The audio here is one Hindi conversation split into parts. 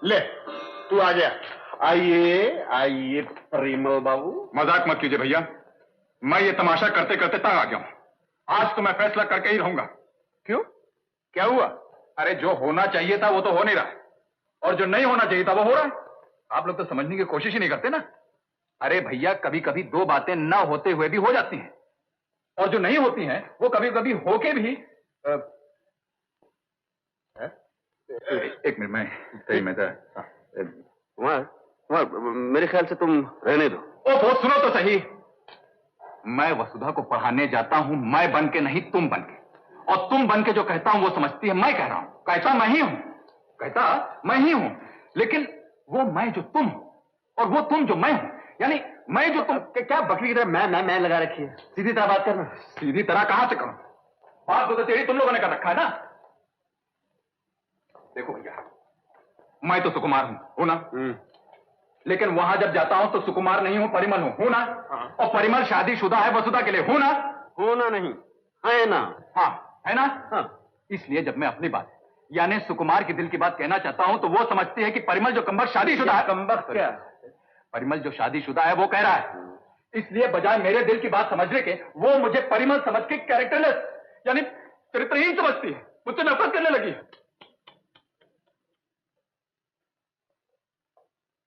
ले तू आ गया। आइए आइए परिमल बाबू। मजाक मत कीजिए भैया, मैं ये तमाशा करते करते तंग आ गया हूं। आज तो मैं फैसला करके ही रहूंगा। क्यों, क्या हुआ? अरे जो होना चाहिए था वो तो हो नहीं रहा, और जो नहीं होना चाहिए था वो हो रहा है। आप लोग तो समझने की कोशिश ही नहीं करते ना। अरे भैया, कभी कभी दो बातें ना होते हुए भी हो जाती हैं, और जो नहीं होती हैं वो कभी कभी होके भी एक मिनट, मैं सही में कुमार, मेरे ख्याल से तुम रहने दो। ओ सुनो तो सही, मैं वसुधा को पढ़ाने जाता हूं, मैं बन के नहीं तुम बन के। और तुम बन के जो कहता हूं वो समझती है मैं कह रहा हूं। कहता मैं ही हूं, कहता मैं ही हूं, लेकिन वो मैं जो तुम और वो तुम जो मैं हूं, यानी मैं जो तुम क्या बकरी की तरह मैं लगा रखी है? सीधी तरह बात करना। सीधी तरह कहां से करूं? बात तो तेरी तुम लोगों ने कर रखा है ना। देखो भैया, मैं तो सुकुमार हूं ना, लेकिन वहां जब जाता हूं तो सुकुमार नहीं हूं, परिमल हूं ना। और परिमल शादीशुदा है, वसुधा के लिए हूं ना। होना नहीं है ना? हाँ है ना। हाँ। इसलिए जब मैं अपनी बात यानी सुकुमार के दिल की बात कहना चाहता हूं तो वो समझती है कि परिमल जो कम्बर शादीशुदा है। कम्बर क्या? परिमल जो शादीशुदा है वो कह रहा है, इसलिए बजाय मेरे दिल की बात समझने के वो मुझे परिमल समझ के कैरेक्टरलेस यानी चरित्रहीन समझती है, मुझसे नफरत करने लगी है।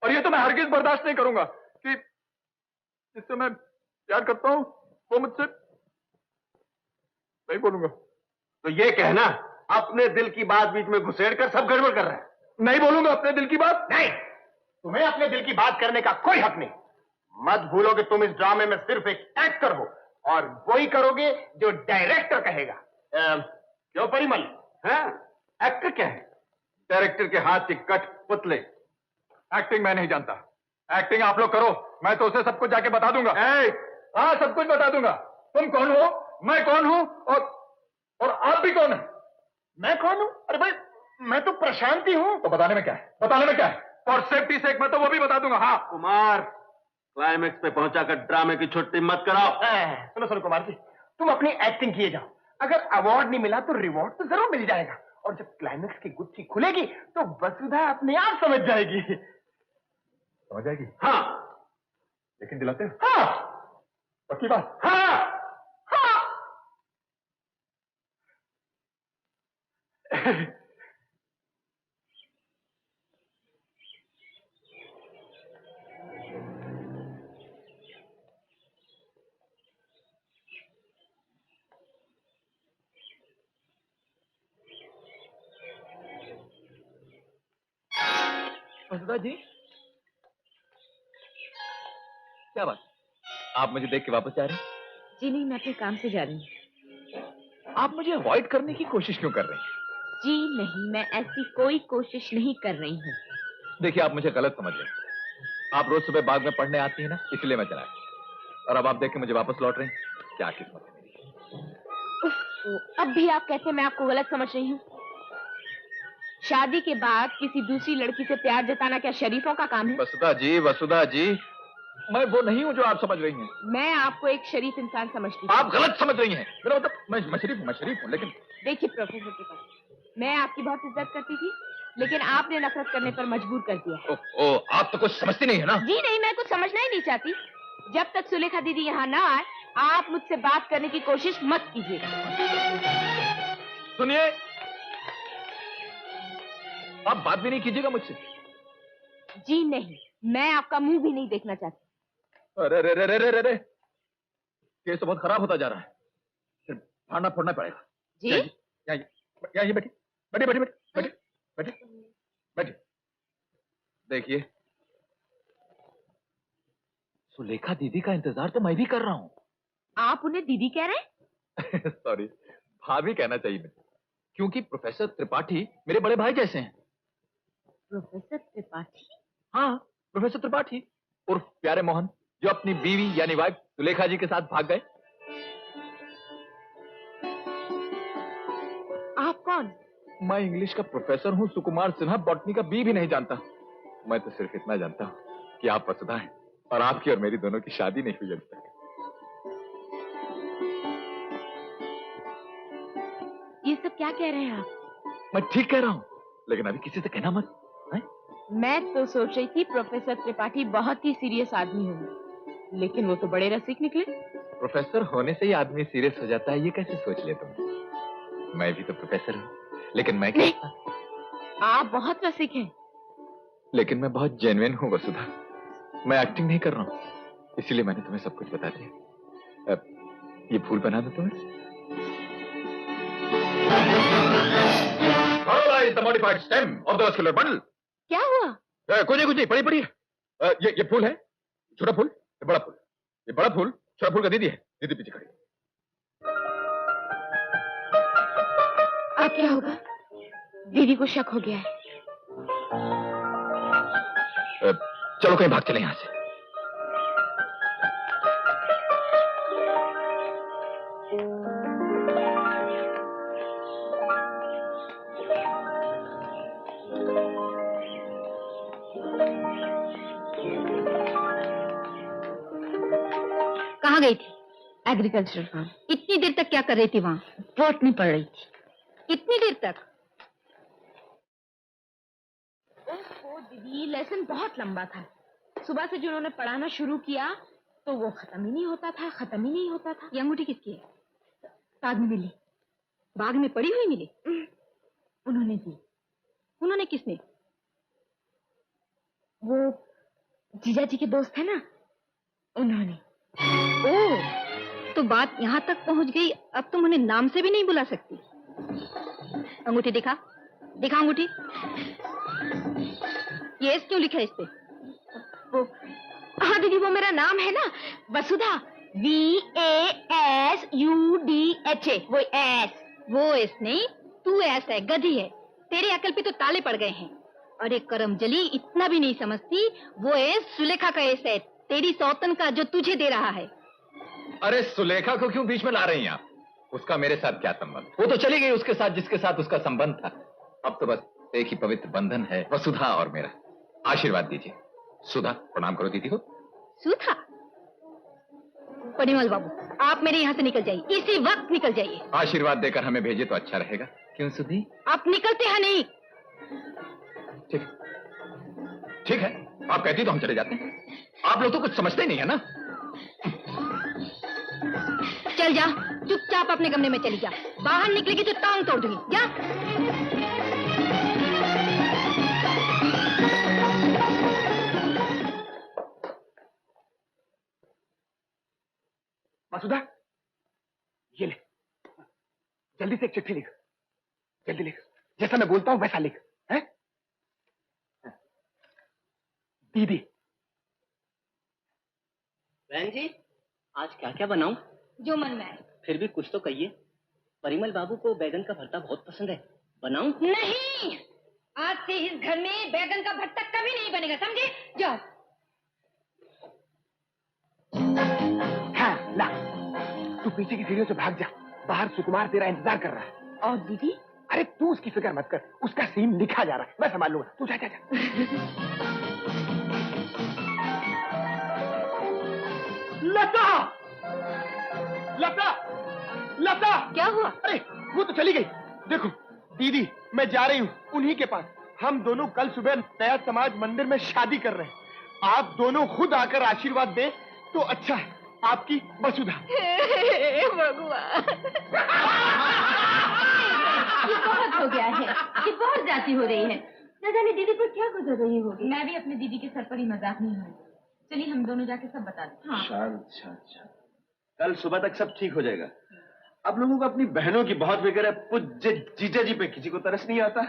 और ये तो मैं हरगिज बर्दाश्त नहीं करूंगा कि जिससे मैं प्यार करता हूं वो मुझसे नहीं बोलूंगा। तो ये कहना अपने दिल की बात बीच में घुसेड़ कर सब गड़बड़ कर रहा है। नहीं बोलूंगा अपने दिल की बात। नहीं, तुम्हें अपने दिल की बात करने का कोई हक नहीं। मत भूलो कि तुम इस ड्रामे में सिर्फ एक एक्टर हो, और वही करोगे जो डायरेक्टर कहेगा। क्यों परिमल? हाँ, एक्टर क्या है? डायरेक्टर के हाथ के कट पुतले। एक्टिंग मैं नहीं जानता, एक्टिंग आप लोग करो, मैं तो उसे सब कुछ जाके बता दूंगा। हाँ, सब कुछ बता दूंगा। तुम कौन हो, मैं कौन हूं, और आप भी कौन है? मैं कौन हूं? अरे भाई, मैं तो प्रशांति हूं। तो बताने में क्या है, बताने में क्या है? और सेफ्टी सेक मैं तो वो भी बता दूंगा। हाँ कुमार, क्लाइमेक्स पे पहुंचाकर ड्रामे की छुट्टी मत कराओ। सुनो सुनो कुमार जी, तुम अपनी एक्टिंग किए जाओ। अगर अवार्ड नहीं मिला तो रिवॉर्ड तो जरूर मिल जाएगा, और जब क्लाइमेक्स की गुत्थी खुलेगी तो वसुधा अपने आप समझ जाएगी। समझ जाएगी? हाँ। लेकिन दिलाते हो? हाँ। पक्की बात? हाँ। हाँ। वसुधा जी, क्या बात, आप मुझे देख के वापस जा रहे हैं? जी नहीं, मैं अपने काम से जा रही हूँ। आप मुझे अवॉइड करने की कोशिश क्यों कर रही हैं? जी नहीं, मैं ऐसी कोई कोशिश नहीं कर रही हूँ। देखिए, आप मुझे गलत समझ रहे हैं। आप रोज सुबह बाग में पढ़ने आती हैं ना, इसलिए मैं चला आया। और अब आप देख के मुझे वापस लौट रही हैं। क्या किस्मत है मेरी। अब भी आप कहते हैं मैं आपको गलत समझ रही हूँ? शादी के बाद किसी दूसरी लड़की से प्यार जताना क्या शरीफों का काम है? वसुधा जी, वसुधा जी, मैं वो नहीं हूँ जो आप समझ रही हैं। मैं आपको एक शरीफ इंसान समझती हूँ। आप गलत समझ रही हैं। मेरा मतलब मैं शरीफ हूँ, लेकिन देखिए प्रोफेसर के पास, मैं आपकी बहुत इज्जत करती थी, लेकिन आपने नफरत करने पर मजबूर कर दिया। आप तो कुछ समझती नहीं है ना। जी नहीं, मैं कुछ समझना ही नहीं चाहती। जब तक सुलेखा दीदी यहाँ ना आए, आप मुझसे बात करने की कोशिश मत कीजिएगा। सुनिए, आप बात भी नहीं कीजिएगा मुझसे। जी नहीं, मैं आपका मुंह भी नहीं देखना चाहती। अरे रे रे रे रे रे, केस तो बहुत खराब होता जा रहा है, फिर फाड़ना फोड़ना पड़ेगा। जी? यहाँ बैठी बैठी बैठी बैठी बैठी बैठी। देखिए, सुलेखा दीदी का इंतजार तो मैं भी कर रहा हूँ। आप उन्हें दीदी कह रहे हैं? सॉरी, भाभी कहना चाहिए मुझे, क्योंकि प्रोफेसर त्रिपाठी मेरे बड़े भाई जैसे हैं। प्रोफेसर त्रिपाठी? हाँ, प्रोफेसर त्रिपाठी उर्फ प्यारे मोहन, जो अपनी बीवी यानी वाइफ सुलेखा जी के साथ भाग गए। आप कौन? मैं इंग्लिश का प्रोफेसर हूँ, सुकुमार सिन्हा बॉटनी का बी भी नहीं जानता। मैं तो सिर्फ इतना जानता हूँ कि आप वसुधा हैं, और आपकी और मेरी दोनों की शादी नहीं हुई अभी तक। ये सब क्या कह रहे हैं आप? मैं ठीक कह रहा हूँ, लेकिन अभी किसी से कहना मत। मैं तो सोच रही थी प्रोफेसर त्रिपाठी बहुत ही सीरियस आदमी होंगे, लेकिन वो तो बड़े रसिक निकले। प्रोफेसर होने से ही आदमी सीरियस हो जाता है, ये कैसे सोच ले तुम? मैं भी तो प्रोफेसर हूँ, लेकिन मैं क्या? आप बहुत रसिक हैं। लेकिन मैं बहुत जेन्युइन हूँ वसुधा, मैं एक्टिंग नहीं कर रहा हूँ, इसीलिए मैंने तुम्हें सब कुछ बता दिया। अब ये फूल बना दो तुम्हें। The modified stem of the vascular bundle. क्या हुआ? कुछ नहीं, पढ़िए। ये फूल है, छोटा फूल, ये बड़ा फूल, ये बड़ा फूल छोटा फूल का दीदी है, दीदी पीछे खड़ी। अब क्या होगा? दीदी को शक हो गया है। चलो कहीं भाग चले यहाँ से। कहाँ गई थी? Agriculture farm. इतनी देर तक क्या कर रही थी वहाँ? बोटनी पढ़ रही थी। इतनी देर तक? ओह दीदी, लेसन बहुत लंबा था। सुबह से जो उन्होंने पढ़ाना शुरू किया तो वो खत्म ही नहीं होता था। ये अंगूठी किसकी है? बाद में मिली। बाग में पड़ी हुई मिली? उन्होंने दी। उन्होंने किसने? वो जीजा जी के दोस्त है ना, उन्होंने। ओह, तो बात यहाँ तक पहुँच गई, अब तुम उन्हें नाम से भी नहीं बुला सकती। अंगूठी दिखा अंगूठी। ये एस क्यों लिखा है इस पे? वो हाँ दीदी, वो मेरा नाम है ना, वसुधा। VASUDHA। वो एस। वो एस नहीं, तू एस है, गधी है। तेरी अकल पे तो ताले पड़ गए हैं। अरे करमजली, इतना भी नहीं समझती। वो एस सुलेखा का एस है, तेरी सौतन का, जो तुझे दे रहा है। अरे सुलेखा को क्यों बीच में ला रही हैं आप? उसका मेरे साथ क्या संबंध? वो तो चली गई उसके साथ जिसके साथ उसका संबंध था। अब तो बस एक ही पवित्र बंधन है, वसुधा और मेरा। आशीर्वाद दीजिए। सुधा, प्रणाम करो दीदी को। सुधा? परिमल बाबू, आप मेरे यहाँ से निकल जाइए, इसी वक्त निकल जाइए। आशीर्वाद देकर हमें भेजे तो अच्छा रहेगा, क्यों सुधी? आप निकलते हैं नहीं? ठीक है, आप कहती तो हम चले जाते हैं। आप लोग तो कुछ समझते ही नहीं है ना। चल जा, चुपचाप अपने कमरे में चली जा। बाहर निकलेगी तो टांग तोड़ दूंगी। जा। वसुधा, ये ले, जल्दी से एक चिट्ठी लिख। जल्दी लिख, जैसा मैं बोलता हूं वैसा लिख। है दीदी। बहन जी, आज क्या क्या बनाऊं? जो मन में आए। फिर भी कुछ तो कहिए। परिमल बाबू को बैगन का भरता बहुत पसंद है, बनाऊं? नहीं, आज से इस घर में बैगन का भरता कभी नहीं बनेगा, समझे? जाओ। हाँ, ला, तू पीछे की सीढ़ियों से भाग जा, बाहर सुकुमार तेरा इंतजार कर रहा है। और दीदी? अरे तू उसकी फिक्र मत कर, उसका सीन लिखा जा रहा है, मैं संभाल लूंगा। तू जा जा जा। लता, लता, लता! क्या हुआ? अरे वो तो चली गई। देखो दीदी, मैं जा रही हूँ उन्हीं के पास। हम दोनों कल सुबह नया समाज मंदिर में शादी कर रहे हैं। आप दोनों खुद आकर आशीर्वाद दें तो अच्छा है। आपकी वसुधा। भगवान, ये बहुत हो गया है, ये बहुत जाती हो रही है। न जाने दीदी पर क्या गुजर रही होगी। मैं भी अपने दीदी के सर पर ही मजाक नहीं हूँ। चलिए हम दोनों जाके सब बता दें। हाँ। शांत शांत शांत, कल सुबह तक सब ठीक हो जाएगा। अब लोगों को अपनी बहनों की बहुत फिक्र है, पूज्य जीजा जी पे किसी को तरस नहीं आता।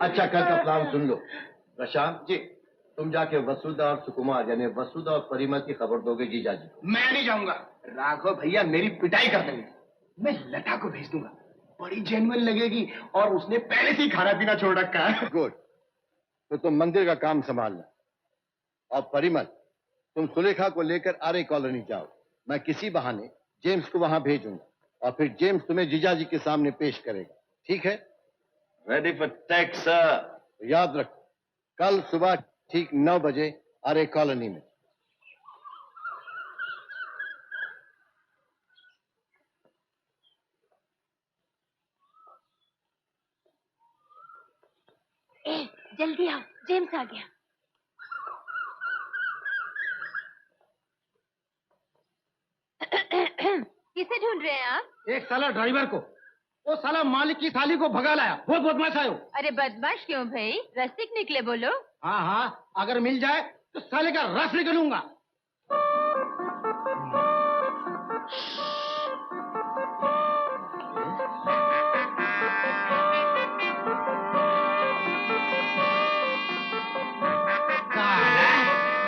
अच्छा, कल का प्लान सुन लो। प्रशांत जी, तुम जाके वसुधा और सुकुमार यानी वसुधा और परिमल की खबर दोगे जीजा जी को। मैं नहीं जाऊंगा, राघव भैया मेरी पिटाई कर देंगे। मैं लता को भेज दूंगा, बड़ी जेन्युइन लगेगी और उसने पहले से ही खाना पीना छोड़ रखा है। गुड, तो तुम मंदिर का काम संभालना। और परिमल, तुम सुलेखा को लेकर आर्य कॉलोनी जाओ। मैं किसी बहाने जेम्स को वहां भेजूंगा और फिर जेम्स तुम्हें जीजा जी के सामने पेश करेगा, ठीक है? Ready for tax sir. तो याद रखो, कल सुबह ठीक 9 बजे आर्य कॉलोनी में। जल्दी आओ, जेम्स आ गया। किसे ढूंढ रहे हैं आप? एक साला ड्राइवर को, वो साला मालिक की थाली को भगा लाया। बहुत बदमाश आयो। अरे बदमाश क्यों भाई, रस्तिक निकले बोलो। हाँ हाँ, अगर मिल जाए तो साले का रस निकलूंगा।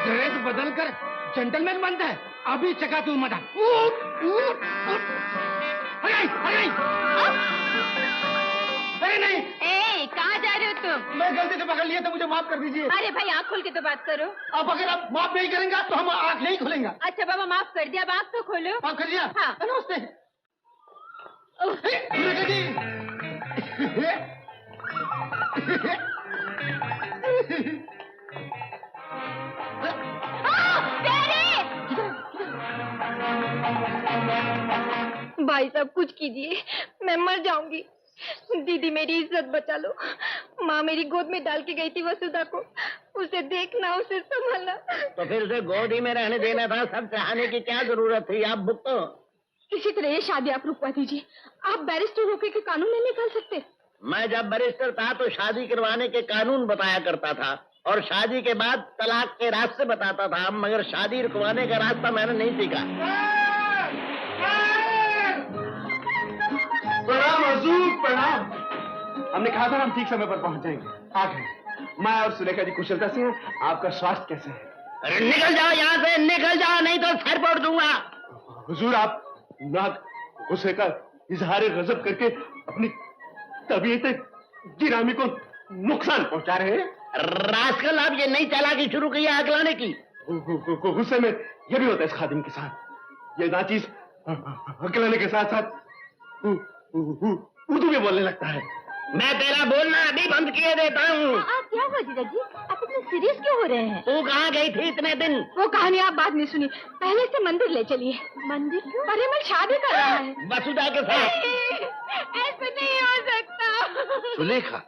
ड्रेस बदलकर जेंटलमैन बनता है, अभी चका तू मजा। अरे नहीं, ए, कहाँ जा रहे हो तुम? मैं गलती से पकड़ लिया तो मुझे माफ कर दीजिए। अरे भाई आँख खोल के तो बात करो। अब अगर आप माफ नहीं करेंगे तो हम आँख नहीं खोलेंगे। अच्छा बाबा माफ कर दिया, अब आँख तो खोलो। माफ कर दिया? हाँ। नमस्ते। भाई साहब कुछ कीजिए, मैं मर जाऊंगी। दीदी मेरी इज्जत बचा लो। माँ मेरी गोद में डाल के गई थी वसुधा को, उसे देखना, उसे संभालना। तो फिर उसे गोद ही में रहने देना था, सब चाहने की क्या जरूरत थी? आप भुगतो। किसी तरह ये शादी आप रुकवा दीजिए। आप बैरिस्टर होके के कानून नहीं निकाल सकते? मैं जब बैरिस्टर था तो शादी करवाने के कानून बताया करता था और शादी के बाद तलाक के रास्ते बताता था, मगर शादी रुकवाने का रास्ता मैंने नहीं सीखा। प्रणाम हजूर, प्रणाम। हमने कहा था ना हम ठीक समय पर पहुंच जाएंगे। आ गए। मैं और सुलेखा जी कुशलता से हैं। आपका स्वास्थ्य कैसे है? अरे निकल जाओ यहाँ से, निकल जाओ, नहीं तो सर फोड़ दूंगा। हुजूर आप नाक गुस्से का इजहार गजब करके अपनी तबीयत गिरामी को नुकसान पहुंचा रहे हैं। रास्कल, आप ये नई चालाकी शुरू की है अकलाने की। गुस्से में ये भी होता है इस खादिम के साथ। ये नाचीज अकलाने के साथ साथ उर्दू भी बोलने लगता है। मैं तेरा बोलना अभी बंद किए देता हूँ। आप क्या हुआ जीजा जी, आप इतने सीरियस क्यों हो रहे हैं? तू कहाँ गई थी इतने दिन? वो कहानी आप बाद में सुनी, पहले से मंदिर ले चलिए। मंदिर क्यों? परिमल शादी कर रहा है वसुधा के साथ। ऐसा नहीं हो सकता। सुलेखा,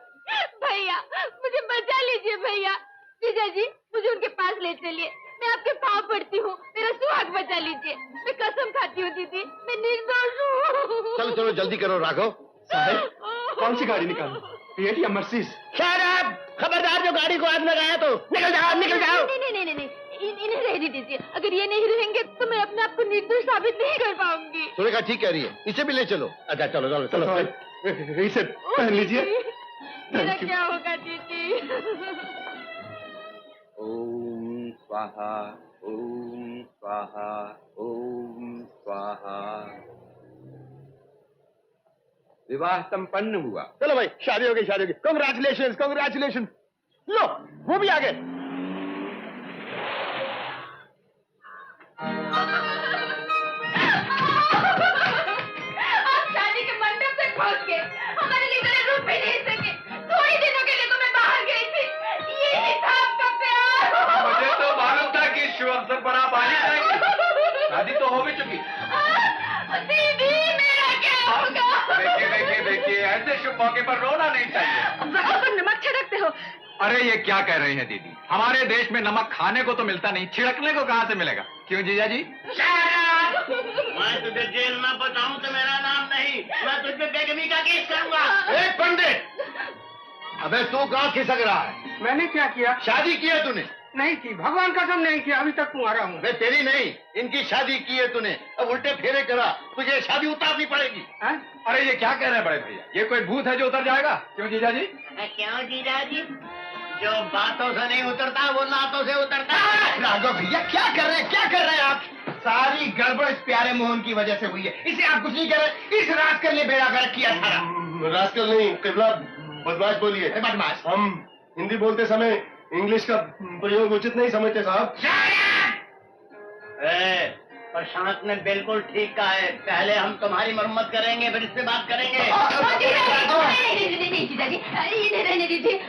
भैया मुझे बचा लीजिए भैया। जीजा जी मुझे उनके पास ले चलिए, मैं आपके पाँव पड़ती हूँ, मेरा सुहाग बचा लीजिए। मैं कसम खाती हूँ दीदी, मैं निर्दोष हूँ। चलो चलो जल्दी करो राघव। साहब कौन सी गाड़ी निकालो, फिएट या मर्सिडीज? शराब, खबरदार जो गाड़ी को आग लगाया तो निकल जाओ, निकल जाओ। नहीं, इन्हें रहने दीजिए। अगर ये नहीं रहेंगे तो मैं अपने आप को निर्दोष साबित नहीं कर पाऊंगी। सुलेखा ठीक कह रही है, इसे भी ले चलो। अच्छा चलो चलो चलो। इसे पहन लीजिए। मेरा क्या होगा दीदी? ओम स्वाहा, ओम स्वाहा, ओम स्वाहा। विवाह संपन्न हुआ। चलो भाई, शादी हो गई, शादी हो गई। Congratulation, congratulation. लो वो भी आ गए। आप शादी के मंडप से पहुंच गए, हमारे लिए जरा रुक भी नहीं सके। थोड़ी दिनों के लिए तो मैं बाहर गई थी। यही था आपका प्यार। मुझे तो मालूम था कि शुभ अवसर पर आप आने जाएंगे। शादी तो हो भी चुकी। दीदी मेरा क्या होगा? देखिए देखिए देखिए, ऐसे शुभ मौके पर रोना नहीं चाहिए। जगह पर नमक छिड़कते हो। अरे ये क्या कह रही हैं दीदी? हमारे देश में नमक खाने को तो मिलता नहीं, छिड़कने को कहाँ से मिलेगा? क्यों जीजा जी? मैं तुझे जेल में पहुंचाऊं तो मेरा नाम नहीं, मैं तुझ पे बेगमी का केस करूंगा। एक पंडित, अबे तू कहाँ खिसक रहा है? मैंने क्या किया? शादी की है तूने? नहीं की, भगवान कसम नहीं किया। अभी तक कुंवारा हूँ। अबे तेरी नहीं, इनकी शादी की है तूने। अब उल्टे फेरे करा, तुझे शादी उतारनी पड़ेगी। अरे ये क्या कह रहे हैं बड़े भैया? ये कोई भूत है जो उतर जाएगा? क्यों जीजा जी? क्यों जीजा जी? जो बातों से नहीं उतरता वो नातों से उतरता है। राघव भैया क्या कर रहे हैं, क्या कर रहे हैं आप? सारी गड़बड़ इस प्यारे मोहन की वजह से हुई है। इसे आप कुछ नहीं कर रहे। इस रास्कल ने बेड़ा गर्क किया सारा। रास्कल नहीं, किबला बदमाश बोलिए। बदमाश। हम हिंदी बोलते समय इंग्लिश का प्रयोग उचित नहीं समझते साहब। प्रशांत ने बिल्कुल ठीक कहा है। पहले हम तुम्हारी मरम्मत करेंगे, फिर इससे बात करेंगे। नहीं जीजा जी, इन्हें रहने दीजिए,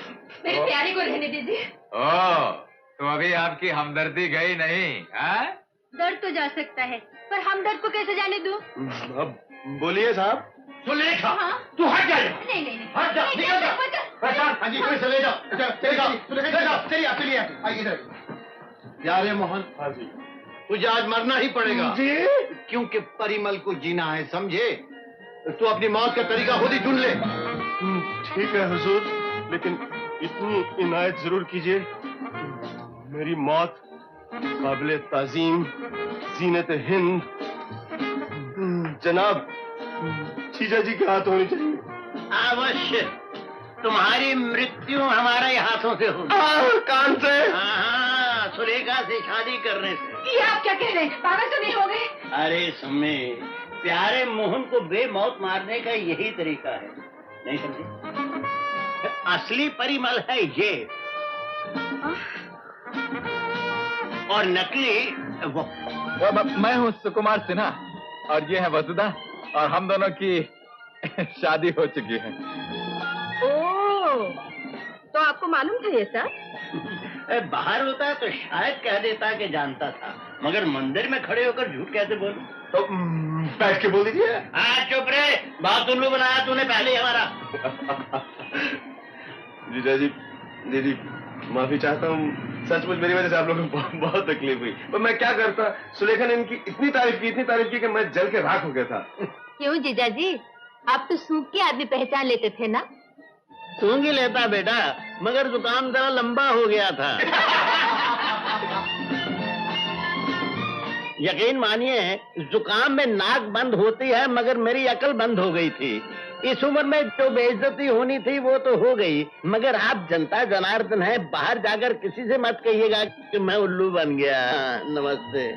मेरे प्यारे को रहने दीजिए। ओह, तो अभी आपकी हमदर्दी गई नहीं? हाँ? दर्द तो जा सकता है, पर हमदर्द को कैसे जाने दूं? अब बोलिए साहब। सुलेखा, हाँ? तू हट जा। नहीं नहीं हट जा, निकल जा। पहचान, हाँ जी, फिर से ले जाओ। अच्छा, चले जाओ, चलिए आप, चलिए आइए इधर। प्यारे मोहन, हाँ जी। तुझे आज मरना ही पड़ेगा। जी? क्योंकि परिमल को जीना है, समझे? तू अपनी मौत का तरीका खुद ही ढूंढ ले। ठीक है हुजूर, लेकिन इतनी इनायत जरूर कीजिए, मेरी मौत काबिल ताजीम जीनत हिंद जनाब जीजा जी के हाथ होनी चाहिए। अवश्य तुम्हारी मृत्यु हमारे हाथों से होगी। कान से? हाँ, सुलेखा से शादी करने से। ये आप क्या कह रहे हैं? पागल तो नहीं हो गए? अरे सुमे, प्यारे मोहन को बेमौत मारने का यही तरीका है, नहीं समझे? असली परिमल है ये, और नकली वो। मैं हूँ सुकुमार सिन्हा और ये है वसुधा, और हम दोनों की शादी हो चुकी है। ओह, तो आपको मालूम था ये सब? बाहर होता तो शायद कह देता कि जानता था, मगर मंदिर में खड़े होकर झूठ कैसे बोलूं? तो बैठ के बोल दीजिए। हाँ चुप रहे, बहुत उल्लू बनाया तूने पहले ही हमारा। जीजा जी, दीदी माफी चाहता हूँ, सचमुच मेरी वजह से आप लोगों को बहुत तकलीफ हुई। पर मैं क्या करता, सुलेखा ने इनकी इतनी तारीफ की कि मैं जल के राख हो गया था। क्यों जीजा जी, आप तो सूख के आदमी पहचान लेते थे ना? सूंघ ही लेता बेटा, मगर जुकाम जरा लंबा हो गया था। यकीन मानिए, जुकाम में नाक बंद होती है, मगर मेरी अकल बंद हो गई थी। इस उम्र में जो बेइज्जती होनी थी वो तो हो गई, मगर आप जनता जनार्दन हैं, बाहर जाकर किसी से मत कहिएगा कि मैं उल्लू बन गया। नमस्ते।